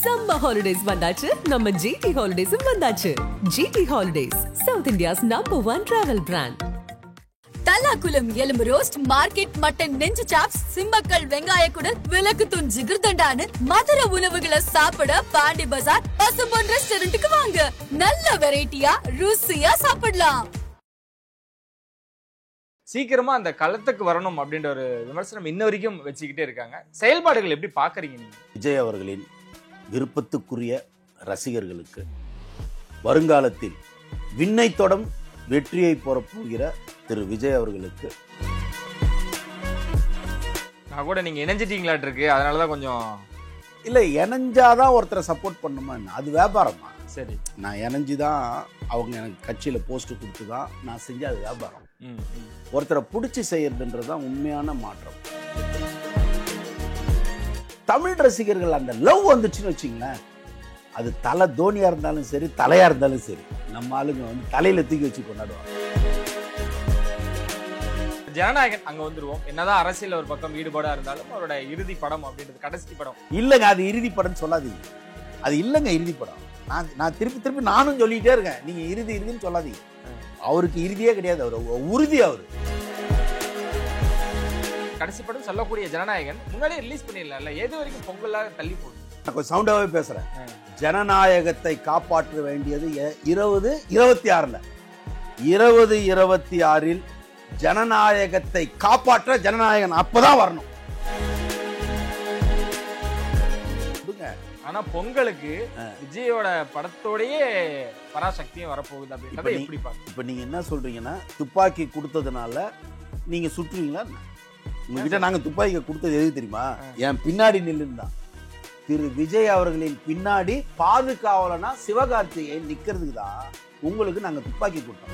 Summer holidays வந்தாச்சு, நம்ம GT Holidays வந்தாச்சு. GT Holidays, South India's #1 travel brand. Thallakulam எலும்பு ரோஸ்ட், மார்க்கெட் மட்டன் நெஞ்சு சாப்ஸ், சிம்மக்கல் வெங்காய குடல், விளக்கு தூண் ஜிகிர்தண்டான்னு மதுர உணவுகளை சாப்பிட பாண்டி பஜார் பசும்பொன் ரெஸ்டாரண்ட்டுக்கு வாங்க. நல்ல வெரைட்டியா ருசியா சாப்பிடலாம். சீக்கிரமா அந்த களத்துக்கு வரணும் அப்படின்ற ஒரு விமர்சனம் இன்ன வரைக்கும் வச்சுக்கிட்டே இருக்காங்க. செயல்பாடுகள் எப்படி பாக்குறீங்க நீங்க? விஜய் அவர்களின் விருப்பத்துக்குரிய ரசிகர்களுக்கு வருங்காலத்தில் விண்ணை தொடும் வெற்றியை போகிற திரு விஜய் அவர்களுக்கு நான் கூட நீங்க இணைஞ்சிட்டீங்களாட்டு இருக்கு, அதனாலதான் கொஞ்சம் இல்லை, இணைஞ்சாதான் ஒருத்தரை சப்போர்ட் பண்ணுமா? அது வியாபாரமா? சரி, நான் இணைஞ்சுதான் அவங்க எனக்கு கட்சியில் போஸ்ட் கொடுத்து தான் நான் செஞ்ச அது வியாபாரம். ஒருத்தரை பிடிச்சி செய்யறதுன்றது தான் உண்மையான மாற்றம். தமிழ் ரசிகர்கள் அந்த லவ் வந்துச்சுன்னு வச்சுங்களேன், அது தலை தோனியா இருந்தாலும் சரி, தலையா இருந்தாலும் சரி, நம்ம ஆளுங்க வந்து தலையில தூக்கி வச்சு கொண்டாடுவாங்க. ஜனநாயகன் அங்க வந்துருவோம். என்னதான் அரசியல் ஒரு பக்கம் ஈடுபாடா இருந்தாலும் அவரோட இறுதி படம் அப்படின்றது கடைசி படம் இல்லைங்க. அது இறுதி படம் சொல்லாதீங்க. அது இல்லைங்க இறுதி படம். நான் திருப்பி நானும் சொல்லிட்டே இருக்கேன், நீங்க இறுதின்னு சொல்லாதீங்க. அவருக்கு இறுதியே கிடையாது, அவர் உறுதி. அவரு கடைசி படம் சொல்லக்கூடிய ஜனநாயகன் முன்னாடியே ரிலீஸ் பண்ணிடலாம்ல, எது வரைக்கும் பொங்கலாக தள்ளி போடும்? நான் கொஞ்சம் சவுண்டாவே பேசுறேன். ஜனநாயகத்தை காப்பாற்ற வேண்டியது 2026 2026 ஜனநாயகத்தை காப்பாற்ற ஜனநாயகன் அப்பதான் வரணும். ஆனா பொங்கலுக்கு விஜயோட படத்தோடயே பராசக்தியும் வரப்போகுது அப்படின்றத எப்படி பாருங்க. இப்ப நீங்க என்ன சொல்றீங்கன்னா, துப்பாக்கி கொடுத்ததுனால நீங்க சுற்றுவீங்களா? உங்ககிட்ட நாங்க துப்பாக்கி கொடுத்தது எது தெரியுமா? என் பின்னாடி நில்லுன்னா திரு விஜய் அவர்களின் பின்னாடி பாதுகாவலனா சிவகார்த்திகேயன் நிக்கிறதுக்கு தான் உங்களுக்கு நாங்க துப்பாக்கி கொடுத்தோம்.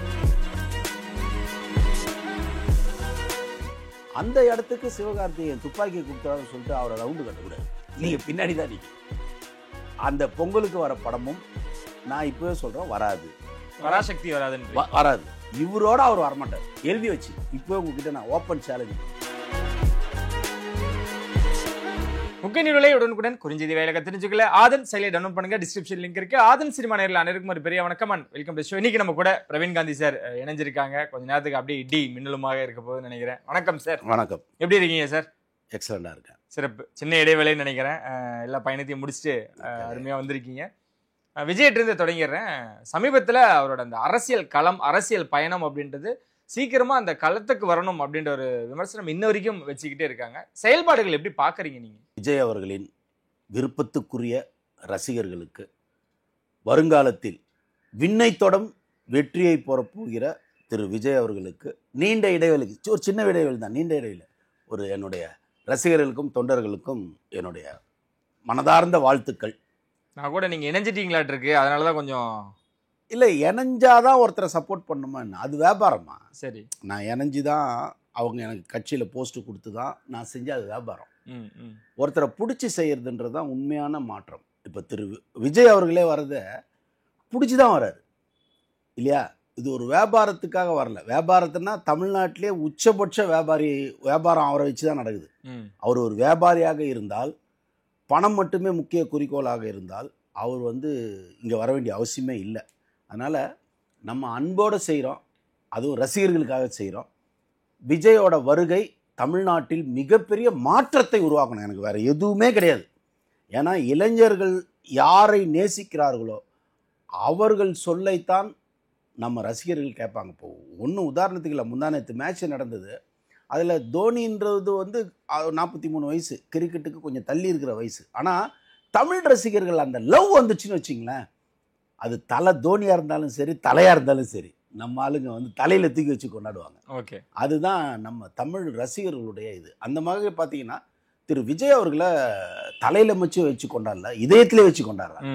அந்த இடத்துக்கு சிவகார்த்திகேயன் துப்பாக்கி கொடுத்தாருன்னு சொல்லிட்டு அவரை ரவுண்டு கட்டக்கூடாது. நீங்க பின்னாடி தான் நீங்க. அந்த பொங்கலுக்கு வர படமும் நான் இப்பவே சொல்றேன் வராது. பராசக்தி வராது. இவரோட அவர் வரமாட்டார். எழுதி வச்சு இப்போ உங்ககிட்ட நான் ஓப்பன் சேலஞ்ச். முக்கிய நிகழ்வுகளை உடனுக்குடன் குறிஞ்செய்தி வேலையை தெரிஞ்சுக்கல ஆதன் செயலியை டவுன்லோட் பண்ணுங்க. டிஸ்கிரிப்ஷன் லிங்க் இருக்கு. ஆதன் சினிமா நேரில் அனைவருக்கும் ஒரு பெரிய வணக்கம் அண்ட் வெல்கம் டு ஷோ. இன்னைக்கு நம்ம கூட பிரவீன் காந்தி சார் இணைஞ்சிருக்காங்க. கொஞ்ச நேரத்துக்கு அப்படியே இடி மின்னலுமாக இருக்க போகுதுன்னு நினைக்கிறேன். வணக்கம் சார். வணக்கம். எப்படி இருக்கீங்க சார்? எக்ஸலண்டா இருக்கேன். சிறப்பு. சின்ன இடைவேளைன்னு நினைக்கிறேன். எல்லா பயணத்தையும் முடிச்சுட்டு அருமையா வந்திருக்கீங்க. விஜயிட்டிருந்து தொடங்கிடுறேன். சமீபத்தில் அவரோட அந்த அரசியல் களம், அரசியல் பயணம் அப்படின்றது சீக்கிரமா அந்த களத்துக்கு வரணும் அப்படின்ற ஒரு விமர்சனம் இன்ன வரைக்கும் வச்சுக்கிட்டே இருக்காங்க. செயல்பாடுகள் எப்படி பாக்குறீங்க நீங்க? விஜய் அவர்களின் விருப்பத்துக்குரிய ரசிகர்களுக்கு வருங்காலத்தில் விண்ணை தொடும் வெற்றியை போகிற திரு விஜய் அவர்களுக்கு நீண்ட இடைவெளிக்கு, ஒரு சின்ன இடைவெளி தான், நீண்ட இடைவெளி, ஒரு என்னுடைய ரசிகர்களுக்கும் தொண்டர்களுக்கும் என்னுடைய மனதார்ந்த வாழ்த்துக்கள். நான் கூட நீங்க இணைஞ்சிட்டீங்களாட்டு இருக்கு, அதனாலதான் கொஞ்சம் இல்லை, இணைஞ்சாதான் ஒருத்தரை சப்போர்ட் பண்ணுமா? அது வியாபாரமா? சரி, நான் இணைஞ்சுதான் அவங்க எனக்கு கட்சியில் போஸ்ட் கொடுத்து தான் நான் செஞ்ச அது வியாபாரம். ஒருத்தரை பிடிச்சி செய்யறதுன்றது தான் உண்மையான மாற்றம். இப்போ திரு விஜய் அவர்களே வரதை பிடிச்சி தான் வர்றாரு இல்லையா? இது ஒரு வியாபாரத்துக்காக வரல. வியாபாரத்துனா தமிழ்நாட்டிலே உச்சபட்ச வியாபாரம் அவரை வச்சு தான் நடக்குது. அவர் ஒரு வியாபாரியாக இருந்தால், பணம் மட்டுமே முக்கிய குறிக்கோளாக இருந்தால் அவர் இங்கே வர வேண்டிய அவசியமே இல்லை. அதனால் நம்ம அன்போடு செய்கிறோம், அதுவும் ரசிகர்களுக்காக செய்கிறோம். விஜயோட வருகை தமிழ்நாட்டில் மிகப்பெரிய மாற்றத்தை உருவாக்கணும். எனக்கு வேறு எதுவுமே கிடையாது. ஏன்னா இளைஞர்கள் யாரை நேசிக்கிறார்களோ அவர்கள் சொல்லைத்தான் நம்ம ரசிகர்கள் கேட்பாங்க. இப்போ ஒன்றும் உதாரணத்துக்கு இல்லை, முந்தானத்து மேட்ச் நடந்தது, அதில் தோனின்றது 43 வயசு, கிரிக்கெட்டுக்கு கொஞ்சம் தள்ளி இருக்கிற வயசு. ஆனால் தமிழ் ரசிகர்கள் அந்த லவ் வந்துச்சுன்னு வச்சிங்களேன், அது தலை தோனியா இருந்தாலும் சரி, தலையா இருந்தாலும் சரி, நம்ம ஆளுங்க தலையில தூக்கி வச்சு கொண்டாடுவாங்க. ஓகே, அதுதான் நம்ம தமிழ் ரசிகர்களுடைய இது. அந்த மாதிரி பார்த்தீங்கன்னா திரு விஜய் அவர்களை தலையில வச்சு கொண்டாடல, இதயத்திலே வச்சு கொண்டாடுறாங்க.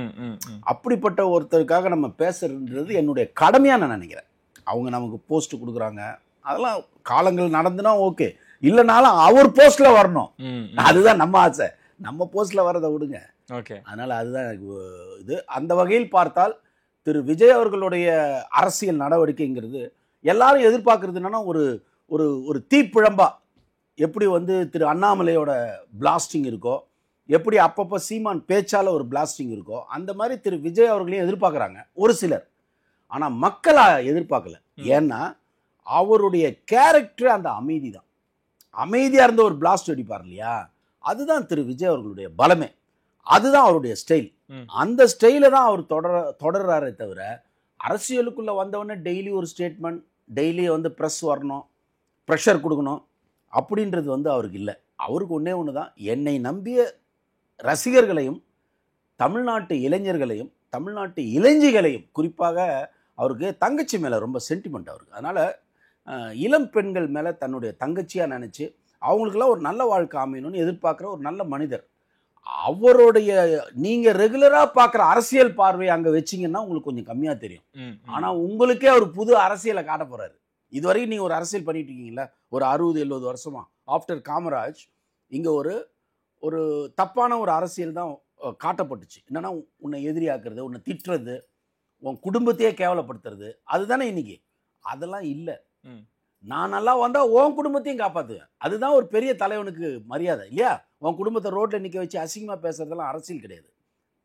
அப்படிப்பட்ட ஒருத்தருக்காக நம்ம பேசுறதுன்றது என்னுடைய கடமையா நான் நினைக்கிறேன். அவங்க நமக்கு போஸ்ட் கொடுக்குறாங்க, அதெல்லாம் காலங்கள் நடந்துனா ஓகே, இல்லைனாலும் அவர் போஸ்ட்ல வரணும். அதுதான் நம்ம ஆசை. நம்ம போஸ்ட்ல வரதை விடுங்க. ஓகே, அதனால அதுதான் இது. அந்த வகையில் பார்த்தால் திரு விஜய் அவர்களுடைய அரசியல் நடவடிக்கைங்கிறது எல்லாரும் எதிர்பார்க்கறது என்னன்னா, ஒரு ஒரு ஒரு தீப்பிழம்பா எப்படி திரு அண்ணாமலையோட பிளாஸ்டிங் இருக்கோ, எப்படி அப்பப்போ சீமான் பேச்சால ஒரு பிளாஸ்டிங் இருக்கோ அந்த மாதிரி திரு விஜய் அவர்களையும் எதிர்பார்க்குறாங்க ஒரு சிலர். ஆனால் மக்களா எதிர்பார்க்கல. ஏன்னா அவருடைய கேரக்டர் அந்த அமைதி தான். அமைதியாக இருந்த ஒரு பிளாஸ்ட் அடிப்பார் இல்லையா, அதுதான் திரு விஜய் அவர்களுடைய பலமே. அதுதான் அவருடைய ஸ்டைல். அந்த ஸ்டைலை தான் அவர் தொடர்றாரே தவிர அரசியலுக்குள்ளே வந்தவொடனே டெய்லி ஒரு ஸ்டேட்மெண்ட், டெய்லி வந்து ப்ரெஸ் வரணும், ப்ரெஷர் கொடுக்கணும் அப்படின்றது வந்து அவருக்கு இல்லை. அவருக்கு ஒன்றே ஒன்று தான், என்னை நம்பிய ரசிகர்களையும் தமிழ்நாட்டு இளைஞர்களையும் தமிழ்நாட்டு இளைஞிகளையும், குறிப்பாக அவருக்கு தங்கச்சி மேலே ரொம்ப சென்டிமெண்ட் அவருக்கு. அதனால் இளம் பெண்கள் மேலே தன்னுடைய தங்கச்சியாக நினச்சி அவங்களுக்கெல்லாம் ஒரு நல்ல வாழ்க்கை அமையணும்னு எதிர்பார்க்குற ஒரு நல்ல மனிதர். அவருடைய நீங்கள் ரெகுலராக பார்க்குற அரசியல் பார்வையை அங்கே வச்சிங்கன்னா உங்களுக்கு கொஞ்சம் கம்மியாக தெரியும். ஆனால் உங்களுக்கே ஒரு புது அரசியலை காட்ட போகிறாரு. இதுவரைக்கும் நீங்கள் ஒரு அரசியல் பண்ணிட்டு இருக்கீங்களா, ஒரு 60-70 வருஷமா ஆஃப்டர் காமராஜ் இங்கே ஒரு தப்பான ஒரு அரசியல் தான் காட்டப்பட்டுச்சு. என்னன்னா உன்னை எதிரியாக்குறது, உன்னை திட்டுறது, உன் குடும்பத்தையே கேவலப்படுத்துறது, அதுதானே இன்னைக்கு. அதெல்லாம் இல்லை. நான் நல்லா வந்தால் உன் குடும்பத்தையும் காப்பாற்றுவேன். அதுதான் ஒரு பெரிய தலைவனுக்கு மரியாதை இல்லையா? உன் குடும்பத்தை ரோட்டில் நிற்க வச்சு அசிங்கமாக பேசுறதெல்லாம் அரசியல் கிடையாது.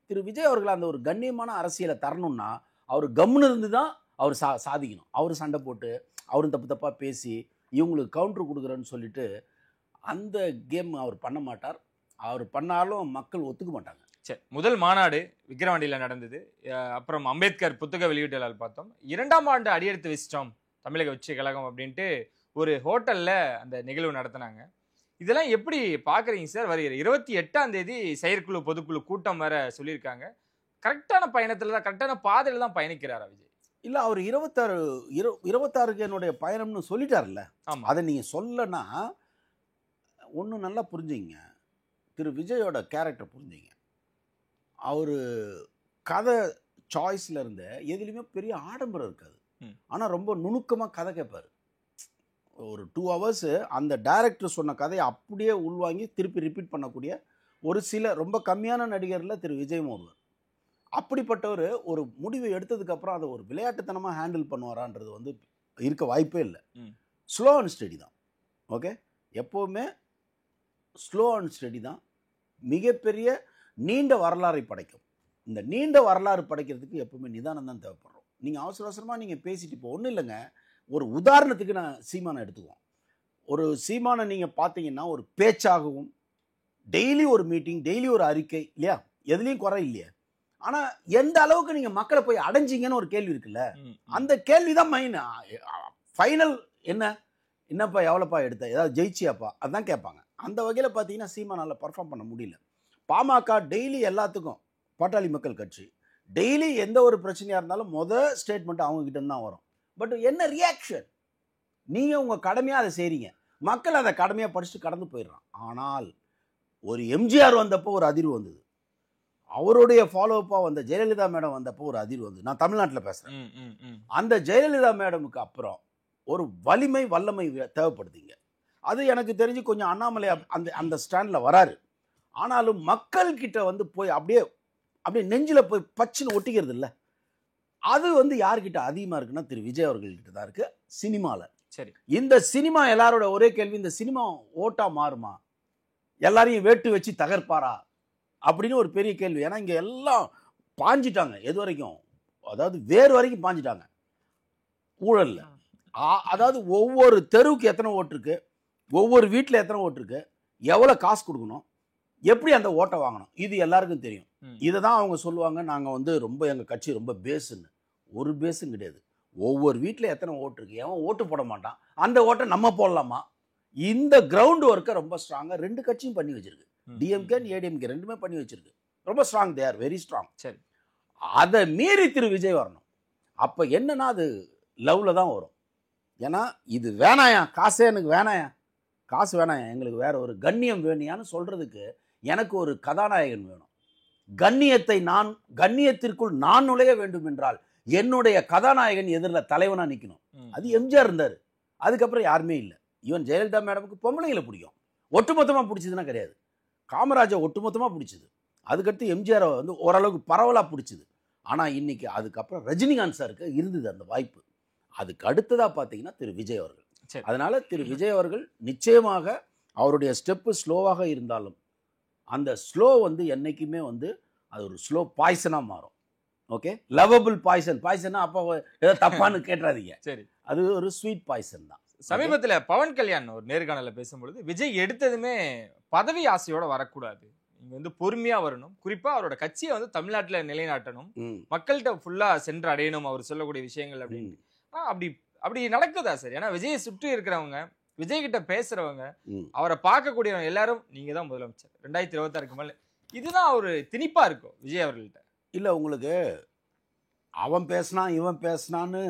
திரு விஜய் அவர்கள் அந்த ஒரு கண்ணியமான அரசியலை தரணும்னா அவர் கம்முன்னு இருந்து தான் அவர் சாதிக்கணும். அவர் சண்டை போட்டு அவரும் தப்பாக பேசி இவங்களுக்கு கவுண்டர் கொடுக்குறேன்னு சொல்லிட்டு அந்த கேம் அவர் பண்ண மாட்டார். அவர் பண்ணாலும் மக்கள் ஒத்துக்க மாட்டாங்க. சரி, முதல் மாநாடு விக்கிரவாண்டியில் நடந்தது. அப்புறம் அம்பேத்கர் புத்தக வெளியீட்டு விழாவில் பார்த்தோம். 2ஆம் ஆண்டு அடியெடுத்து வச்சிட்டோம் தமிழக வெற்றி கழகம் அப்படின்ட்டு ஒரு ஹோட்டலில் அந்த நிகழ்வு நடத்தினாங்க. இதெல்லாம் எப்படி பார்க்குறீங்க சார்? வருகிற 28ஆம் தேதி செயற்குழு பொதுக்குழு கூட்டம் வேற சொல்லியிருக்காங்க. கரெக்டான பயணத்தில் தான், கரெக்டான பாதையில் தான் பயணிக்கிறாரா விஜய்? இல்லை, அவர் 26க்கு என்னுடைய பயணம்னு சொல்லிட்டார்ல. அதை நீங்கள் சொல்லனா ஒன்று நல்லா புரிஞ்சுங்க. திரு விஜயோட கேரக்டர் புரிஞ்சுங்க. அவர் கதை சாய்ஸில் இருந்த எதுலேயுமே பெரிய ஆடம்பரம் இருக்காது. ஆனால் ரொம்ப நுணுக்கமாக கதை கேட்பார். ஒரு 2 hours அந்த டைரக்டர் சொன்ன கதையை அப்படியே உள்வாங்கி திருப்பி ரிப்பீட் பண்ணக்கூடிய ஒரு சில ரொம்ப கம்மியான நடிகரில் திரு விஜயும் ஒருவர். அப்படிப்பட்டவர் ஒரு முடிவை எடுத்ததுக்கப்புறம் அதை ஒரு விளையாட்டுத்தனமாக ஹேண்டில் பண்ணுவாரான்றது வந்து இருக்க வாய்ப்பே இல்லை. ஸ்லோ அண்ட் ஸ்டடி தான். ஓகே, எப்போவுமே ஸ்லோ அண்ட் ஸ்டடி தான் மிகப்பெரிய நீண்ட வரலாறை படைக்கும். இந்த நீண்ட வரலாறு படைக்கிறதுக்கு எப்போவுமே நிதானம் தான் தேவைப்படுறோம். நீங்கள் அவசரமாக நீங்கள் பேசிட்டு இப்போ ஒன்றும் இல்லைங்க. ஒரு உதாரணத்துக்கு நான் சீமானை எடுத்துக்குவோம். ஒரு சீமானை நீங்கள் பார்த்தீங்கன்னா ஒரு பேச்சாகவும் டெய்லி ஒரு மீட்டிங், டெய்லி ஒரு அறிக்கை இல்லையா, எதுலேயும் குறை இல்லையா. ஆனால் எந்த அளவுக்கு நீங்கள் மக்களை போய் அடைஞ்சிங்கன்னு ஒரு கேள்வி இருக்குல்ல, அந்த கேள்வி தான் மெயின். ஃபைனல் என்னப்பா எவ்வளோப்பா எடுத்த, ஏதாவது ஜெயிச்சியாப்பா, அதுதான் கேட்பாங்க. அந்த வகையில் பார்த்தீங்கன்னா சீமானால் பர்ஃபார்ம் பண்ண முடியல. பாமக டெய்லி எல்லாத்துக்கும், பாட்டாளி மக்கள் கட்சி டெய்லி எந்த ஒரு பிரச்சனையாக இருந்தாலும் ஸ்டேட்மெண்ட் அவங்ககிட்ட தான் வரும். பட் என்ன ரியாக்ஷன்? நீங்கள் உங்கள் கடமையாக அதை செய்கிறீங்க, மக்கள் அதை கடமையாக படிச்சுட்டு கடந்து போயிடுறான். ஆனால் ஒரு எம்ஜிஆர் வந்தப்போ ஒரு அதிர்வு வந்தது, அவருடைய ஃபாலோஅப்பாக வந்த ஜெயலலிதா மேடம் வந்தப்போ ஒரு அதிர்வு வந்தது. நான் தமிழ்நாட்டில் பேசுகிறேன். அந்த ஜெயலலிதா மேடமுக்கு அப்புறம் ஒரு வல்லமை தேவைப்படுதுங்க. அது எனக்கு தெரிஞ்சு கொஞ்சம் அண்ணாமலை அந்த ஸ்டாண்டில் வராரு. ஆனாலும் மக்கள்கிட்ட வந்து போய் அப்படியே நெஞ்சில் போய் பச்சுன்னு ஒட்டிக்கிறது இல்லை. அது வந்து யார்கிட்ட அதிகமாக இருக்குன்னா திரு விஜய் அவர்கள்கிட்ட தான் இருக்கு, சினிமாவில். சரி, இந்த சினிமா எல்லாரோட ஒரே கேள்வி, இந்த சினிமா ஓட்டா மாறுமா, எல்லாரையும் வேட்டு வச்சு தகர்ப்பாரா அப்படின்னு ஒரு பெரிய கேள்வி. ஏன்னா இங்கே எல்லாம் பாஞ்சிட்டாங்க, எது வரைக்கும், அதாவது வேறு வரைக்கும் பாஞ்சிட்டாங்க ஊழலில். அதாவது ஒவ்வொரு தெருவுக்கு எத்தனை ஓட்டு இருக்கு, ஒவ்வொரு வீட்டில் எத்தனை ஓட்டு இருக்கு, எவ்வளோ காசு கொடுக்கணும், எப்படி அந்த ஓட்டை வாங்கணும், இது எல்லாருக்கும் தெரியும். இதை தான் அவங்க சொல்லுவாங்க, நாங்கள் வந்து ரொம்ப எங்கள் கட்சி ரொம்ப பேஸுன்னு. ஒரு பேஸும் கிடையாது. ஒவ்வொரு வீட்டில் எத்தனை ஓட்டு இருக்கு, எவன் ஓட்டு போட மாட்டான், அந்த ஓட்டை நம்ம போடலாமா, இந்த கிரவுண்ட் ஒர்க்கை ரொம்ப ஸ்ட்ராங்காக 2 கட்சியும் பண்ணி வச்சிருக்கு. டிஎம்கே அண்ட் ஏடிஎம்கே ரெண்டுமே பண்ணி வச்சிருக்கு, ரொம்ப strong. They are very strong. சரி, அதை மீறி திரு விஜய் வரணும். அப்போ என்னன்னா அது லவ்ல தான் வரும். ஏன்னா இது வேணாயா, காசே எனக்கு வேணாயா, காசு வேணாயா, எங்களுக்கு வேற ஒரு கண்ணியம் வேணியான்னு சொல்றதுக்கு எனக்கு ஒரு கதாநாயகன் வேணும். கண்ணியத்திற்குள் நான் நுழைய வேண்டும் என்றால் என்னுடைய கதாநாயகன் எதிரில் தலைவனா நிற்கணும். அது எம்ஜிஆர் இருந்தார், அதுக்கப்புறம் யாருமே இல்லை. ஈவன் ஜெயலலிதா மேடமுக்கு பொம்பளைங்களை பிடிக்கும், ஒட்டுமொத்தமாக பிடிச்சதுன்னா கிடையாது. காமராஜர் ஒட்டுமொத்தமாக பிடிச்சது, அதுக்கடுத்து எம்ஜிஆர் வந்து ஓரளவுக்கு பரவலாக பிடிச்சது. ஆனால் இன்னைக்கு அதுக்கப்புறம் ரஜினிகாந்த் சாருக்கு இருந்தது அந்த வாய்ப்பு. அதுக்கு அடுத்ததாக பார்த்தீங்கன்னா திரு விஜய் அவர்கள். அதனால திரு விஜய் அவர்கள் நிச்சயமாக அவருடைய ஸ்டெப்பு ஸ்லோவாக இருந்தாலும் அந்த ஸ்லோ வந்து என்னைக்குமே வந்து அது ஒரு ஸ்லோ பாய்சனாக மாறும். ஓகே, லவபிள் பாய்சன்னா அப்போ ஏதோ தப்பான்னு கேட்டுறாதீங்க. சரி, அது ஒரு ஸ்வீட் பாய்சன் தான். சமீபத்துல பவன் கல்யாண் ஒரு நேர்காணல பேசும்பொழுது விஜய் எடுத்ததுமே பதவி ஆசையோட வரக்கூடாது, இங்க வந்து பொறுமையா வரணும், குறிப்பா அவரோட கட்சியை வந்து தமிழ்நாட்டுல நிலைநாட்டணும், மக்கள்கிட்ட ஃபுல்லா சென்று அடையணும் அவர் சொல்லக்கூடிய விஷயங்கள் அப்படின்னு. அப்படி நடக்குதா சார்? ஏன்னா விஜயை சுற்றி இருக்கிறவங்க, விஜய் கிட்ட பேசுறவங்க, அவரை பார்க்கக்கூடியவங்க எல்லாரும் நீங்க தான் முதலமைச்சர் 2026 மேல, இதுதான் ஒரு திணிப்பா இருக்கும் விஜய் அவர்கள்ட்ட. இல்லை, உங்களுக்கு அவன் பேசினான் இவன் பேசினான்னு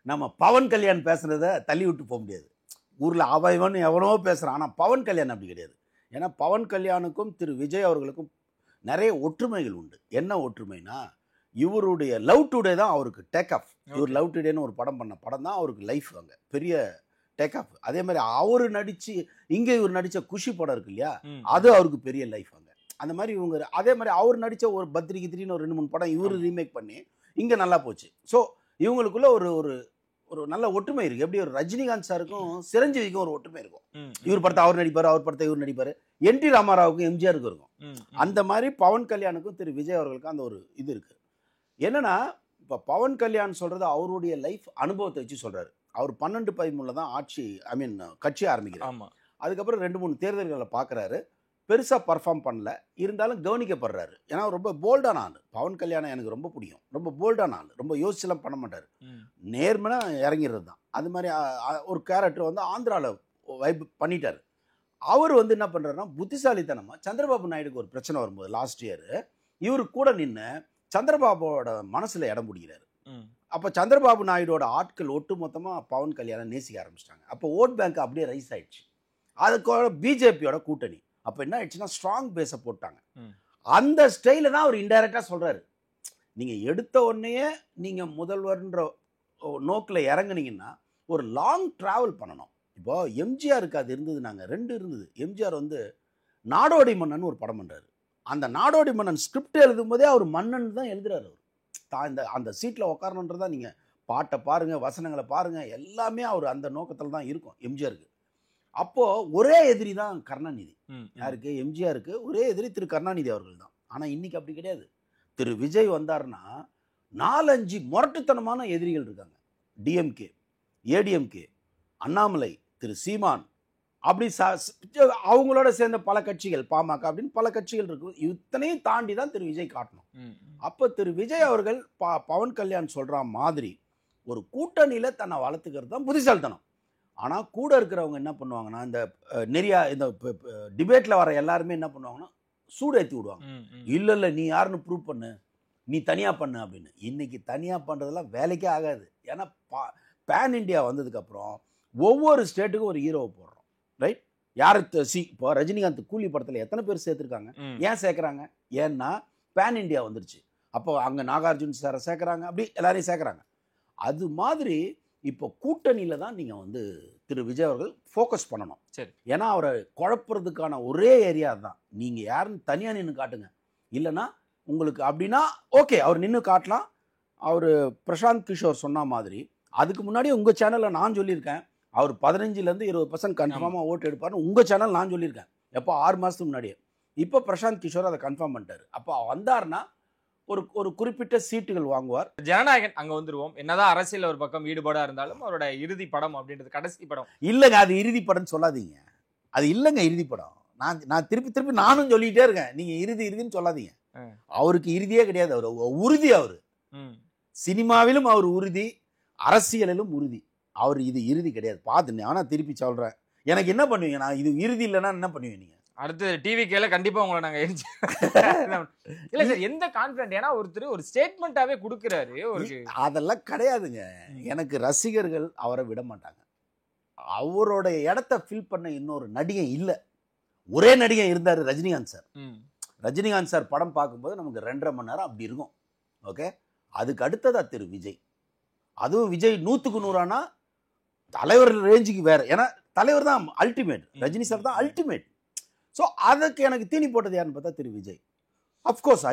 நம்ம பவன் கல்யாண் பேசுனதை தள்ளி விட்டு போக முடியாது. ஊரில் அவன் எவனோ பேசுகிறான், ஆனால் பவன் கல்யாண் அப்படி கிடையாது. ஏன்னா பவன் கல்யாணுக்கும் திரு விஜய் அவர்களுக்கும் நிறைய ஒற்றுமைகள் உண்டு. என்ன ஒற்றுமைனா, இவருடைய லவ் டுடே தான் அவருக்கு டேக் ஆஃப். இவர் லவ் டுடேன்னு ஒரு படம் பண்ண படம் தான் அவருக்கு லைஃப், அங்கே பெரிய டேக் ஆஃப். அதே மாதிரி அவர் நடித்து இங்கே இவர் நடித்த குஷி படம் இருக்கு இல்லையா, அது அவருக்கு பெரிய லைஃப் அங்கே. அந்த மாதிரி இவங்க அதே மாதிரி அவர் நடித்த ஒரு பத்ரிகித்ரின்னு ஒரு 2-3 படம் இவர் ரீமேக் பண்ணி இங்கே நல்லா போச்சு. ஸோ இவங்களுக்குள்ள ஒரு ஒரு நல்ல ஒற்றுமை இருக்குது. எப்படி ஒரு ரஜினிகாந்த் சாருக்கும் சிரஞ்சீவிக்கும் ஒரு ஒற்றுமை இருக்கும். இவர் படத்தை அவர் நடிப்பார், அவர் படத்தை இவர் நடிப்பார். என்டி ராமாராவுக்கும் எம்ஜிஆருக்கும் இருக்கும். அந்த மாதிரி பவன் கல்யாணுக்கும் திரு விஜய் அவர்களுக்கும் அந்த ஒரு இது இருக்குது. என்னன்னா, இப்போ பவன் கல்யாண் சொல்கிறது அவருடைய லைஃப் அனுபவத்தை வச்சு சொல்கிறாரு. அவர் 12-13 தான் கட்சி ஆரம்பிக்கிறார். அதுக்கப்புறம் 2-3 தேர்தல்களை பார்க்குறாரு, பெருசாக பர்ஃபார்ம் பண்ணல, இருந்தாலும் கவனிக்கப்படுறாரு. ஏன்னா ரொம்ப போல்டான ஆள் பவன் கல்யாணம். எனக்கு ரொம்ப பிடிக்கும். ரொம்ப போல்டான ஆள், ரொம்ப யோசிச்செல்லாம் பண்ண மாட்டார், நேர்மையாக இறங்கிறது தான். அது மாதிரி ஒரு கேரக்டர் வந்து ஆந்திராவில் வைப் பண்ணிட்டார். அவர் வந்து என்ன பண்ணுறாருன்னா, புத்திசாலித்தனமாக சந்திரபாபு நாயுடுக்கு ஒரு பிரச்சனை வரும்போது லாஸ்ட் இயர் இவர் கூட நின்று சந்திரபாபுவோட மனசில் இடம் பிடிக்கிறாரு. அப்போ சந்திரபாபு நாயுடோட ஆட்கள் ஒட்டு மொத்தமாக பவன் கல்யாணம் நேசிக்க ஆரம்பிச்சிட்டாங்க. அப்போ ஓட் பேங்க் அப்படியே ரைஸ் ஆயிடுச்சு. அதுக்கு பிஜேபியோட கூட்டணி. அப்போ என்ன ஆயிடுச்சுன்னா, ஸ்ட்ராங் பேஸை போட்டாங்க. அந்த ஸ்டைல தான் அவர் இன்டைரக்டாக சொல்கிறாரு. நீங்கள் எடுத்த உடனேயே நீங்கள் முதல்வர்ன்ற நோக்கில் இறங்குனீங்கன்னா ஒரு லாங் ட்ராவல் பண்ணணும். இப்போ எம்ஜிஆருக்கு அது இருந்தது, நாங்கள் 2 இருந்தது. எம்ஜிஆர் வந்து நாடோடி மன்னன் ஒரு படம் பண்ணுறாரு. அந்த நாடோடி மன்னன் ஸ்கிரிப்ட் எழுதும் போதே அவர் மன்னன் தான் எழுதுறாரு. அவர் அந்த சீட்டில் உட்காரணுன்றதா. நீங்கள் பாட்டை பாருங்கள், வசனங்களை பாருங்கள், எல்லாமே அவர் அந்த நோக்கத்தில் தான் இருக்கும் எம்ஜிஆருக்கு. அப்போது ஒரே எதிரி தான் கருணாநிதி. யாருக்கு? எம்ஜிஆருக்கு ஒரே எதிரி திரு கருணாநிதி அவர்கள் தான். ஆனால் இன்னைக்கு அப்படி கிடையாது. திரு விஜய் வந்தார்னா 4-5 முரட்டுத்தனமான எதிரிகள் இருக்காங்க. டிஎம்கே, ஏடிஎம்கே, அண்ணாமலை, திரு சீமான், அப்படி அவங்களோட சேர்ந்த பல கட்சிகள், பாமக அப்படின்னு பல கட்சிகள் இருக்கு. இத்தனையும் தாண்டி தான் திரு விஜய் காட்டணும். அப்போ திரு விஜய் அவர்கள் பவன் கல்யாண் சொல்கிற மாதிரி ஒரு கூட்டணியில் தன்னை வளர்த்துக்கிறது தான் புத்திசாலித்தனம். ஆனால் கூட இருக்கிறவங்க என்ன பண்ணுவாங்கன்னா, இந்த டிபேட்டில் வர எல்லாருமே என்ன பண்ணுவாங்கன்னா, சூடு ஏற்றி விடுவாங்க. இல்லை நீ யாருன்னு ப்ரூவ் பண்ணு, நீ தனியாக பண்ணு அப்படின்னு. இன்னைக்கு தனியாக பண்ணுறதெல்லாம் வேலைக்கே ஆகாது. ஏன்னா பேன் இண்டியா வந்ததுக்கப்புறம் ஒவ்வொரு ஸ்டேட்டுக்கும் ஒரு ஹீரோவை போடுறோம், ரைட்? யார் இப்போ ரஜினிகாந்த் கூலி படத்தில் எத்தனை பேர் சேர்த்துருக்காங்க? ஏன் சேர்க்குறாங்க? ஏன்னா பேன் இண்டியா வந்துருச்சு. அப்போ அங்கே நாகார்ஜுன் சாரை சேர்க்குறாங்க, அப்படி எல்லாரையும் சேர்க்குறாங்க. அது மாதிரி இப்போ கூட்டணியில் தான் நீங்கள் வந்து திரு விஜய் அவர்கள் ஃபோக்கஸ் பண்ணணும். சரி, ஏன்னா அவரை குழப்புறதுக்கான ஒரே ஏரியா தான். நீங்கள் யாருன்னு தனியாக நின்று காட்டுங்க, இல்லைன்னா உங்களுக்கு அப்படின்னா ஓகே அவர் நின்று காட்டலாம். அவர் பிரசாந்த் கிஷோர் சொன்ன மாதிரி அதுக்கு முன்னாடி உங்கள் சேனலில் நான் சொல்லியிருக்கேன், அவர் 15-20% கன்ஃபார்மாக ஓட்டு எடுப்பார்னு உங்கள் சேனல் நான் சொல்லியிருக்கேன். எப்போ 6 மாதத்துக்கு முன்னாடியே. இப்போ பிரசாந்த் கிஷோர் அதை கன்ஃபார்ம் பண்ணிட்டார். அப்போ வந்தார்னா ஒரு குறிப்பிட்ட சீட்டுகள் வாங்குவார். ஜனநாயகன் அங்க வந்துருவோம். என்னதான் அரசியல் ஒரு பக்கம் ஈடுபாடா இருந்தாலும் அவரோட இறுதி படம் அப்படின்றது கடைசி படம் இல்லைங்க. அது இறுதி படம் சொல்லாதீங்க. அது இல்லைங்க இறுதி படம். நான் திருப்பி நானும் சொல்லிட்டே இருக்கேன், நீங்க இறுதின்னு சொல்லாதீங்க. அவருக்கு இறுதியே கிடையாது. அவர் உறுதி. அவர் சினிமாவிலும் அவர் உறுதி, அரசியலிலும் உறுதி. அவர் இது இறுதி கிடையாது. பார்த்து ஆனா திருப்பி சொல்றேன், எனக்கு என்ன பண்ணுவீங்க? நான் இது இறுதி இல்லைன்னா என்ன பண்ணுவீங்க நீங்க? அடுத்து டிவி கேல கண்டிப்பா உங்களை நாங்க இல்ல சார், எந்த கான்ஃபிடன்ட்? ஏன்னா ஒருத்தர் ஒரு ஸ்டேட்மெண்டாவே கொடுக்கிறாரு. அதெல்லாம் கிடையாதுங்க. எனக்கு ரசிகர்கள் அவரை விட மாட்டாங்க. அவரோட இடத்த ஃபில் பண்ண இன்னொரு நடிகை இல்லை. ஒரே நடிகை இருந்தார், ரஜினிகாந்த் சார். ரஜினிகாந்த் சார் படம் பார்க்கும்போது நமக்கு 2.5 மணி நேரம் அப்படி இருக்கும். ஓகே, அதுக்கு அடுத்ததா திரு விஜய். அதுவும் விஜய் 100க்கு 100 தலைவர் ரேஞ்சுக்கு வேற. ஏன்னா தலைவர் தான் அல்டிமேட், ரஜினி சார் தான் அல்டிமேட். ஸோ அதுக்கு எனக்கு தீனி போட்டது யாருன்னு பார்த்தா திரு விஜய். அஃப்கோர்ஸ்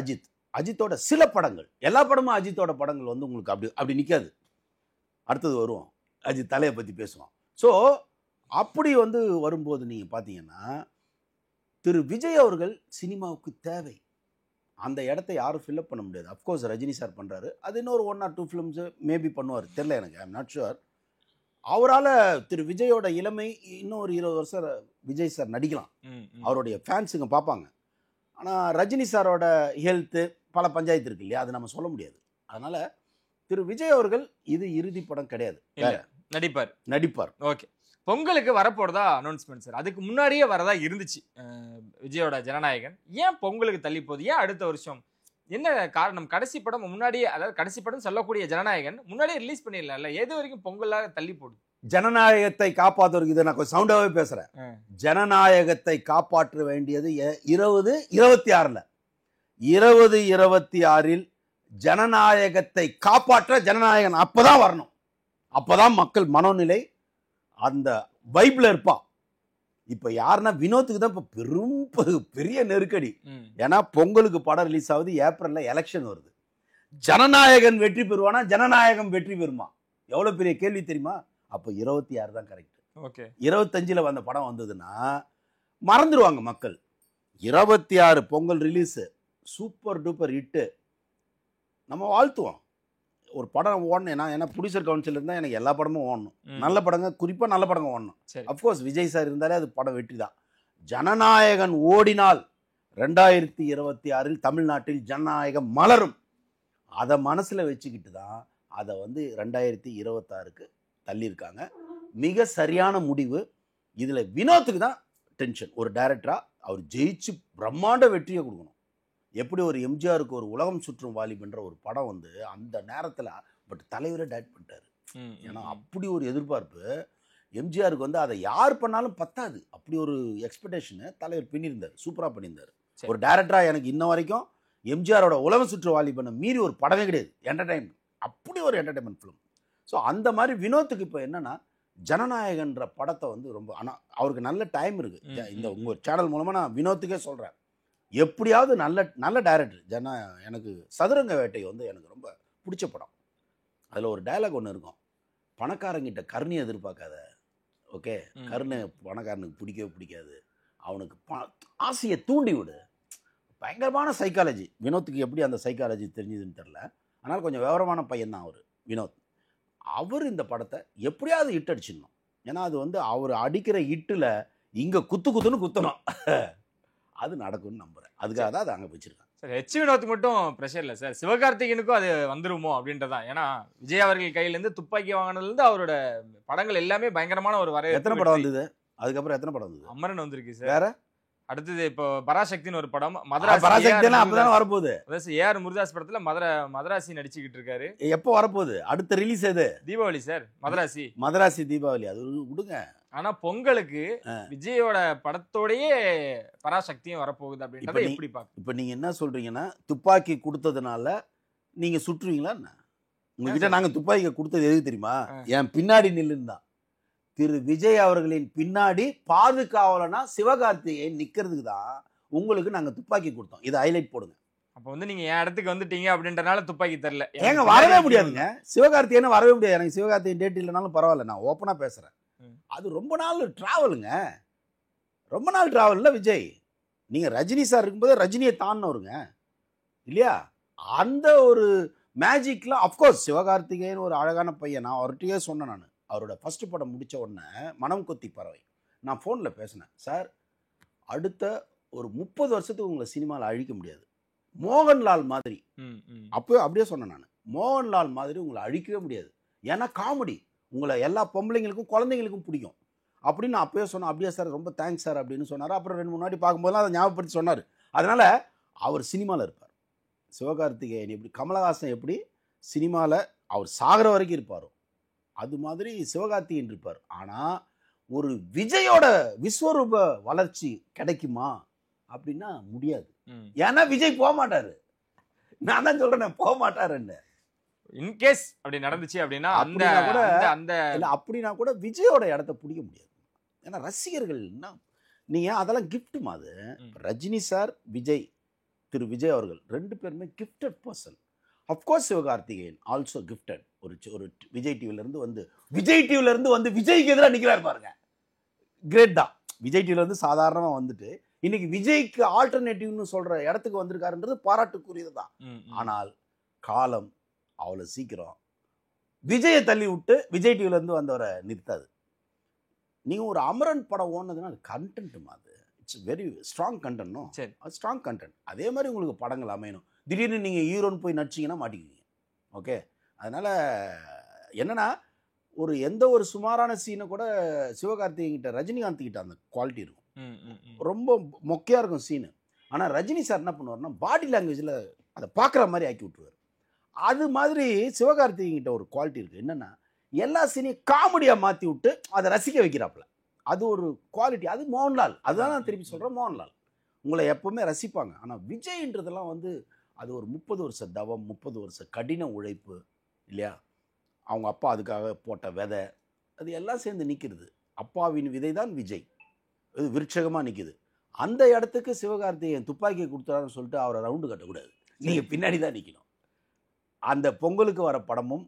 அஜித்தோட சில படங்கள், எல்லா படமும் அஜித்தோட படங்கள் வந்து உங்களுக்கு அப்படி நிற்காது. அடுத்தது வருவோம், அஜித் தலையை பற்றி பேசுவோம். ஸோ அப்படி வந்து வரும்போது நீங்கள் பார்த்தீங்கன்னா திரு விஜய் அவர்கள் சினிமாவுக்கு தேவை. அந்த இடத்த யாரும் ஃபில்அப் பண்ண முடியாது. அஃப்கோர்ஸ் ரஜினி சார் பண்ணுறாரு, அது இன்னொரு 1 or 2 ஃபிலிம்ஸு மேபி பண்ணுவார், தெரில எனக்கு, ஐ எம் நாட் ஷுர். அவரால் திரு விஜயோட இளமை இன்னும் ஒரு 20 வருஷம் விஜய் சார் நடிக்கலாம், அவருடைய ஃபேன்ஸுங்க பார்ப்பாங்க. ஆனால் ரஜினி சாரோட ஹெல்த்து பல பஞ்சாயத்து இருக்கு இல்லையா, அது நம்ம சொல்ல முடியாது. அதனால் திரு விஜய் அவர்கள் இது இறுதி படம் கிடையாது, நடிப்பார். ஓகே, பொங்கலுக்கு வரப்போறதா அனௌன்ஸ்மெண்ட் சார், அதுக்கு முன்னாடியே வரதா இருந்துச்சு விஜயோட ஜனநாயகன். ஏன் பொங்கலுக்கு தள்ளி போகுது, ஏன் அடுத்த வருஷம், என்ன காரணம்? கடைசி படம் முன்னாடியே, அதாவது கடைசி படம் சொல்லக்கூடிய ஜனநாயகன் முன்னாடியே ரிலீஸ் பண்ணிடலாம்ல, எது வரைக்கும் பொங்கலாக தள்ளி போடுது? ஜனநாயகத்தை காப்பாற்றுறதுக்கு, இதை நான் கொஞ்சம் சவுண்டாகவே பேசுகிறேன், ஜனநாயகத்தை காப்பாற்ற வேண்டியது 2026 2026 ஜனநாயகத்தை காப்பாற்ற ஜனநாயகன் அப்பதான் வரணும். அப்பதான் மக்கள் மனோநிலை அந்த வைப்ல இருப்பான். இப்ப யாருன்னா வினோத்துக்கு தான் இப்ப பெரிய நெருக்கடி. ஏன்னா பொங்கலுக்கு படம் ரிலீஸ் ஆகுது, ஏப்ரல்ல எலெக்ஷன் வருது. ஜனநாயகன் வெற்றி பெறுவானா, ஜனநாயகம் வெற்றி பெறுமா? எவ்வளவு பெரிய கேள்வி தெரியுமா? அப்ப 26 தான் கரெக்ட். 25 வந்த படம் வந்ததுன்னா மறந்துடுவாங்க மக்கள். 26 Pongal release, super duper hit, நம்ம வாழ்த்துவோம். ஒரு படம் ஓடனேன்னா, ஏன்னா ப்ரொடியூசர் கவுன்சில் இருந்தால் எனக்கு எல்லா படமும் ஓடணும், நல்ல படங்க, குறிப்பாக நல்ல படங்க ஓடணும். அஃப்கோர்ஸ் விஜய் சார் இருந்தாலே அது படம் வெற்றி தான். ஜனநாயகன் ஓடினால் 2026 தமிழ்நாட்டில் ஜனநாயகம் மலரும். அதை மனசில் வச்சுக்கிட்டு தான் அதை 2026 தள்ளியிருக்காங்க. மிக சரியான முடிவு. இதில் வினோத்துக்கு தான் டென்ஷன். ஒரு டைரக்டராக அவர் ஜெயிச்சு பிரம்மாண்ட வெற்றியை கொடுக்கணும். எப்படி ஒரு எம்ஜிஆருக்கு ஒரு உலகம் சுற்றும் வாலிபன்ற ஒரு படம் அந்த நேரத்தில் பட் தலைவரை டைரக்ட் பண்ணிட்டாரு. ஏன்னா அப்படி ஒரு எதிர்பார்ப்பு எம்ஜிஆருக்கு அதை யார் பண்ணாலும் பத்தாது, அப்படி ஒரு எக்ஸ்பெக்டேஷனு தலைவர் பண்ணியிருந்தார், சூப்பராக பண்ணியிருந்தார். ஒரு டைரக்டராக எனக்கு இன்ன வரைக்கும் எம்ஜிஆரோட உலகம் சுற்று வாலிபனை மீறி ஒரு படமே கிடையாது. என்டர்டைன்மெண்ட், அப்படி ஒரு என்டர்டைன்மெண்ட் ஃபிலிம். ஸோ அந்த மாதிரி வினோத்துக்கு இப்போ என்னன்னா, ஜனநாயகன்ற படத்தை ரொம்ப, ஆனால் அவருக்கு நல்ல டைம் இருக்குது. இந்த உங்கள் சேனல் மூலமாக நான் வினோத்துக்கே சொல்கிறேன், எப்படியாவது நல்ல டைரக்டர். எனக்கு சதுரங்க வேட்டை எனக்கு ரொம்ப பிடிச்ச படம். அதில் ஒரு டயலாக் ஒன்று இருக்கும், பணக்காரங்கிட்ட கருணை எதிர்பார்க்காத, ஓகே, கருணை பணக்காரனுக்கு பிடிக்கவே பிடிக்காது, அவனுக்கு ஆசையை தூண்டி விடு. பயங்கரமான சைக்காலஜி. வினோத்துக்கு எப்படி அந்த சைக்காலஜி தெரிஞ்சதுன்னு தெரில, ஆனால் கொஞ்சம் விவரமான பையன் தான் அவர் வினோத். அவர் இந்த படத்தை எப்படியாவது ஹிட் அடிச்சிடணும். ஏன்னா அது அவர் அடிக்கிற ஹிட்டில் இங்கே குத்துன்னு குத்தணும். அது நடக்கும்னு நம்புறேன். அதுக்காக தான் அதை அங்கே வச்சிருக்காங்க. சார் ஹெச் வினோத்துக்கு மட்டும் ப்ரெஷர் இல்லை சார், சிவகார்த்திகேயனுக்கும் அது வந்துருமோ அப்படின்றதான். ஏன்னா விஜய் அவர்கள் கையிலேருந்து துப்பாக்கி வாங்கினதுலேருந்து அவரோட படங்கள் எல்லாமே பயங்கரமான ஒரு வரைய. எத்தனை படம் வந்தது அதுக்கப்புறம்? எத்தனை படம் வந்தது? அமரன் வந்திருக்கு சார். வேற அடுத்தது இப்போ பராசக்தின்னு ஒரு படம், அப்பதான் வரப்போகுது. ஏஆர் முருதாஸ் படத்துல மதராசி நடிச்சுக்கிட்டு இருக்காரு. எப்போ வரப்போகுது? அடுத்த ரிலீஸ் எது? தீபாவளி சார். மதராசி தீபாவளி, அது விடுங்க. ஆனா பொங்கலுக்கு விஜயோட படத்தோடயே பராசக்தியும் வரப்போகுது அப்படின்றத எப்படி பாக்க? இப்ப நீங்க என்ன சொல்றீங்கன்னா, துப்பாக்கி கொடுத்ததுனால நீங்க சுற்றுவீங்களா? உங்ககிட்ட நாங்க துப்பாக்கி கொடுத்தது எதுக்கு தெரியுமா? என் பின்னாடி நில்லுன்னு தான். திரு விஜய் அவர்களின் பின்னாடி பாதுகாவலனா சிவகார்த்திகேயன் நிக்கிறதுக்கு தான் உங்களுக்கு நாங்க துப்பாக்கி கொடுத்தோம். இதை ஹைலைட் போடுங்க. அப்ப நீங்க என் இடத்துக்கு வந்துட்டீங்க அப்படின்றனால துப்பாக்கி தரல. ஏங்க வரவே முடியாதுங்க, சிவகார்த்திகேயன் வரவே முடியாது. எனக்கு சிவகார்த்திகேயன் டேட் இல்லைனாலும் பரவாயில்ல, நான் ஓப்பனா பேசுறேன். அது ரொம்ப நாள் டிராவலுங்க, ரொம்ப நாள் டிராவல்ல விஜய். நீங்க ரஜினி சார் இருக்கும்போது ரஜினியை தாண்டினவருங்க இல்லையா? அந்த ஒரு மேஜிக்ல அஃப்கோர்ஸ் சிவகார்த்திகேயன் ஒரு அழகான பையன். நான் அவர்கிட்டயே சொன்னேன், நான் அவரோட ஃபர்ஸ்ட் படம் முடித்த உடனே மனம் கொத்தி பறவை நான் ஃபோனில் பேசினேன், சார் அடுத்த ஒரு 30 வருஷத்துக்கு உங்களை சினிமாவில் அழிக்க முடியாது, மோகன்லால் மாதிரி. அப்படியே சொன்னேன் நான், மோகன்லால் மாதிரி உங்களை அழிக்கவே முடியாது. ஏன்னா காமெடி உங்களை எல்லா பொம்பளைங்களுக்கும் குழந்தைங்களுக்கும் பிடிக்கும் அப்படின்னு நான் அப்பயே சொன்னேன். அப்படியே சார், ரொம்ப தேங்க்ஸ் சார் அப்படின்னு சொன்னார். அப்புறம் 2 முன்னாடி பார்க்கும்போதெல்லாம் அதை ஞாபகப்படுத்தி சொன்னார். அதனால் அவர் சினிமாவில் இருப்பார். சிவகார்த்திகேயன் எப்படி, கமலஹாசன் எப்படி சினிமாவில் அவர் சாகிற வரைக்கும் இருப்பாரோ அது மாதிரி சிவகார்த்திகேயன் இருப்பார். ஆனால் ஒரு விஜயோட விஸ்வரூப வளர்ச்சி கிடைக்குமா அப்படின்னா முடியாது. ஏன்னா விஜய் போக மாட்டாரு. நான் தான் சொல்றேன், போக மாட்டாருன்னு. இன்கேஸ் அப்படி நடந்துச்சு அப்படின்னா அப்படின்னா கூட விஜயோட இடத்த பிடிக்க முடியாது. ஏன்னா ரசிகர்கள் நீங்க அதெல்லாம் கிஃப்ட்டுமா. அது ரஜினி சார், விஜய், திரு விஜய் அவர்கள் 2 பேருமே gifted person. Of course Sivakarthikeyan also gifted. ஒரு விஜய் டிவில இருந்து விஜய்க்கு எதிராக நிற்கிறார் பாருங்க, கிரேட் தான். விஜய் டிவில சாதாரணமாக வந்துட்டு இன்னைக்கு விஜய்க்கு ஆல்டர்னேட்டிவ்னு சொல்ற இடத்துக்கு வந்திருக்காருன்றது பாராட்டுக்குரியது தான். ஆனால் காலம் அவ்வளோ சீக்கிரம் விஜயை தள்ளி விட்டு விஜய் டிவில இருந்து வந்தவரை நிறுத்தாது. நீங்க ஒரு அமரன் படம் ஓடுனதுன்னா அது கண்டென்ட் அது இட்ஸ் வெரி ஸ்ட்ராங் கண்டென்ட்னோ, அது ஸ்ட்ராங் கண்டென்ட். அதே மாதிரி உங்களுக்கு படங்கள் அமையணும். திடீர்னு நீங்கள் ஹீரோன்னு போய் நடிச்சிங்கன்னா மாட்டிக்குவீங்க. ஓகே, அதனால் என்னென்னா எந்த ஒரு சுமாரான சீனை கூட சிவகார்த்திகேயன் கிட்ட ரஜினிகாந்த் கிட்ட அந்த குவாலிட்டி இருக்கும். ரொம்ப மொக்கையாக இருக்கும் சீனு. ஆனால் ரஜினி சார் என்ன பண்ணுவார்னா பாடி லாங்குவேஜில் அதை பார்க்குற மாதிரி ஆக்கி விட்டுருவார். அது மாதிரி சிவகார்த்திகேயன் கிட்ட ஒரு குவாலிட்டி இருக்குது. என்னென்னா எல்லா சீனையும் காமெடியாக மாற்றி விட்டு அதை ரசிக்க வைக்கிறாப்புல. அது ஒரு குவாலிட்டி. அது மோகன்லால். அதுதான் நான் திருப்பி சொல்கிறேன், மோகன்லால் உங்களை எப்போவுமே ரசிப்பாங்க. ஆனால் விஜய்ன்றதெல்லாம் அது ஒரு 30 வருஷ தவம், 30 வருஷ கடின உழைப்பு இல்லையா? அவங்க அப்பா அதுக்காக போட்ட விதை, அது எல்லாம் சேர்ந்து நிற்கிறது. அப்பாவின் விதை தான் விஜய், இது விருட்சகமாக நிற்கிது. அந்த இடத்துக்கு சிவகார்த்திகேயன் துப்பாக்கியை கொடுத்தாருன்னு சொல்லிட்டு அவரை ரவுண்டு கட்டக்கூடாது. நீங்கள் பின்னாடி தான் நிற்கணும். அந்த பொங்கலுக்கு வர படமும்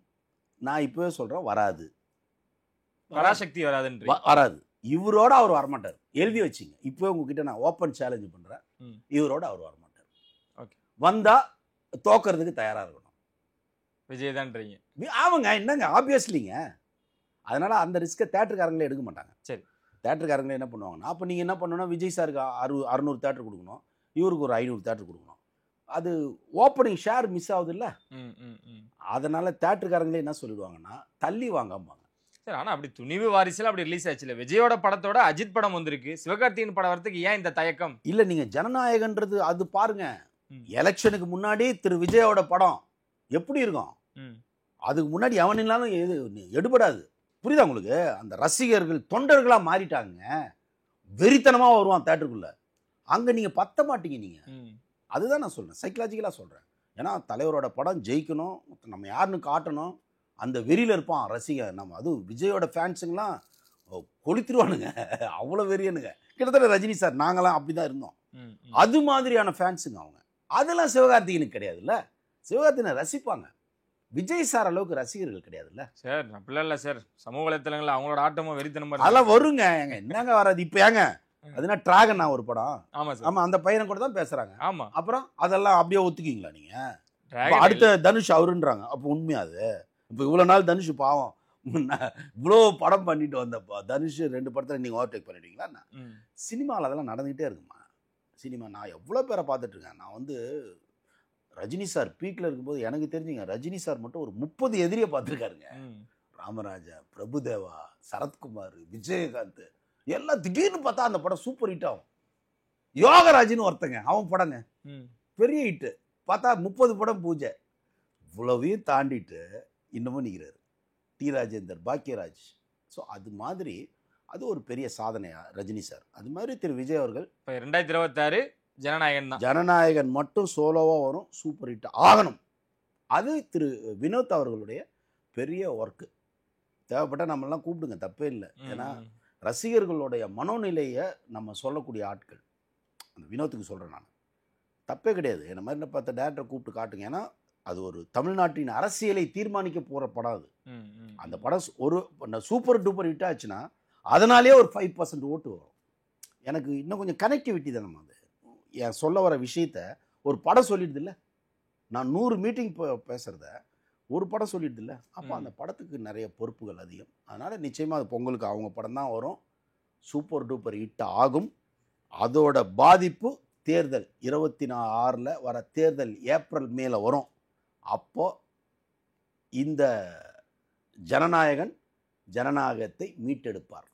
நான் இப்போவே சொல்கிறேன் வராது, பராசக்தி வராது. இவரோட அவர் வரமாட்டார். எழுதி வச்சிங்க. இப்போ உங்ககிட்ட நான் ஓப்பன் சேலஞ்சு பண்ணுறேன், இவரோட அவர் வரமாட்டார். வந்தா தோக்கிறதுக்கு தயாராக இருக்கணும். விஜய் தான்றீங்க? ஆமாங்க, என்னங்க ஆப்வியஸ்லிங்க. அதனால அந்த ரிஸ்க்கை தேட்டருக்காரங்களே எடுக்க மாட்டாங்க. சரி, தேட்டருக்காரங்களே என்ன பண்ணுவாங்கன்னா, அப்போ நீங்கள் என்ன பண்ணணும்னா விஜய் சாருக்கு 600 தேட்டர் கொடுக்கணும், இவருக்கு ஒரு 500 தேட்டர் கொடுக்கணும். அது ஓப்பனிங் ஷேர் மிஸ் ஆகுது இல்லை? அதனால தேட்டருக்காரங்களே என்ன சொல்லிடுவாங்கன்னா தள்ளி வாங்கம்பாங்க. சரி, ஆனால் அப்படி துணிவு வாரிசில் அப்படி ரிலீஸ் ஆச்சு இல்லை? விஜயோட படத்தோட அஜித் படம் வந்திருக்கு, சிவகார்த்திகேயன் படம் வரதுக்கு ஏன் இந்த தயக்கம்? இல்லை, நீங்கள் ஜனநாயகன்றது அது பாருங்க. எலெக்ஷனுக்கு முன்னாடி திரு விஜயோட படம் எப்படி இருக்கும், அதுக்கு முன்னாடி எவனாலும் எடுபடாது. புரியுதா உங்களுக்கு? அந்த ரசிகர்கள் தொண்டர்களாக மாறிட்டாங்க. வெறித்தனமாக வருவான் தேட்டருக்குள்ள. அங்கே நீங்கள் பத்த மாட்டீங்க. நீங்கள் அதுதான் நான் சொல்கிறேன், சைக்கலாஜிக்கலாக சொல்கிறேன். ஏன்னா தலைவரோட படம் ஜெயிக்கணும், நம்ம யாருன்னு காட்டணும், அந்த வெறியில் இருப்பான் ரசிகர். நம்ம அதுவும் விஜயோட ஃபேன்ஸுங்கெல்லாம் கொளுத்திடுவானுங்க, அவ்வளோ வெறியனுங்க. கிட்டத்தட்ட ரஜினி சார் நாங்களாம் அப்படி தான் இருந்தோம். அது மாதிரியான ஃபேன்ஸுங்க அவங்க. அதெல்லாம் சிவகார்த்திகேயனுக்கு கிடையாதுல்ல. சிவகார்த்திகேயனை ரசிப்பாங்க. விஜய் சார் அளவுக்கு ரசிகர்கள் கிடையாதுல்ல சார். அப்படிலாம் இல்லை சார், சமூக வலைத்தளங்கள் அவங்களோட ஆட்டமும் வெறித்தனமா அதெல்லாம் வருங்க. என்னங்க வராது? இப்போ ஏங்க அதுனா டிராகன் ஒரு படம். ஆமா சார், ஆமா, அந்த பையனை கூட தான் பேசுறாங்க. ஆமா, அப்புறம் அதெல்லாம் அப்படியே ஒத்துக்கிங்களா நீங்க? அடுத்த தனுஷ் அவருன்றாங்க. அப்போ உண்மையா அது? இப்போ இவ்வளோ நாள் தனுஷ் பாவம் இவ்வளோ படம் பண்ணிட்டு வந்தப்போ தனுஷ் 2 படத்தில் நீங்கள் ஓவர்டேக் பண்ணிடுவீங்களா? சினிமாவில் அதெல்லாம் நடந்துகிட்டே இருக்குமா? சினிமா நான் எவ்வளோ பேரை பார்த்துட்டு இருக்கேன். நான் ரஜினி சார் பீக்கில் இருக்கும்போது எனக்கு தெரிஞ்சுங்க, ரஜினி சார் மட்டும் ஒரு 30 எதிரியை பார்த்துருக்காருங்க. ராமராஜா, பிரபுதேவா, சரத்குமார், விஜயகாந்த் எல்லாம். திடீர்னு பார்த்தா அந்த படம் சூப்பர் ஹிட் ஆகும். யோகராஜ்னு ஒருத்தங்க, அவன் படங்க பெரிய ஹிட்டு. பார்த்தா 30 படம் பூஜை. இவ்வளவையும் தாண்டிட்டு இன்னமும் நிற்கிறாரு டி ராஜேந்தர், பாக்கியராஜ். ஸோ அது மாதிரி அது ஒரு பெரிய சாதனையா ரஜினி சார். அது மாதிரி திரு விஜய் அவர்கள் 2026 ஜனநாயகன் தான். ஜனநாயகன் மட்டும் சோலோவாக வரும், சூப்பர் ஹிட் ஆகணும். அது திரு வினோத் அவர்களுடைய பெரிய ஒர்க்கு. தேவைப்பட்டால் நம்மளாம் கூப்பிடுங்க, தப்பே இல்லை. ஏன்னா ரசிகர்களுடைய மனோநிலையை நம்ம சொல்லக்கூடிய ஆட்கள். அந்த வினோத்துக்கு சொல்கிறேன் நான், தப்பே கிடையாது. என்ன மாதிரி பார்த்த டேரக்டரை கூப்பிட்டு காட்டுங்க. ஏன்னா அது ஒரு தமிழ்நாட்டின் அரசியலை தீர்மானிக்க போகிற படம் அது. அந்த படம் ஒரு சூப்பர் டூப்பர் ஹிட் ஆச்சுன்னா அதனாலே ஒரு 5% ஓட்டு வரும். எனக்கு இன்னும் கொஞ்சம் கனெக்டிவிட்டி தான். நம்ம அது என் சொல்ல வர விஷயத்த ஒரு படம் சொல்லிடுது இல்லை, நான் 100 மீட்டிங் பேசுகிறத ஒரு படம் சொல்லிடுது இல்லை. அப்போ அந்த படத்துக்கு நிறைய பொறுப்புகள் அதிகம். அதனால் நிச்சயமாக அது பொங்கலுக்கு அவங்க படம் தான் வரும், சூப்பர் டூப்பர் ஹிட் ஆகும். அதோட பாதிப்பு தேர்தல் 26 வர தேர்தல் ஏப்ரல் மேல வரும். அப்போ இந்த ஜனநாயகன் ஜனநாயகத்தை மீட்டெடுப்பார்.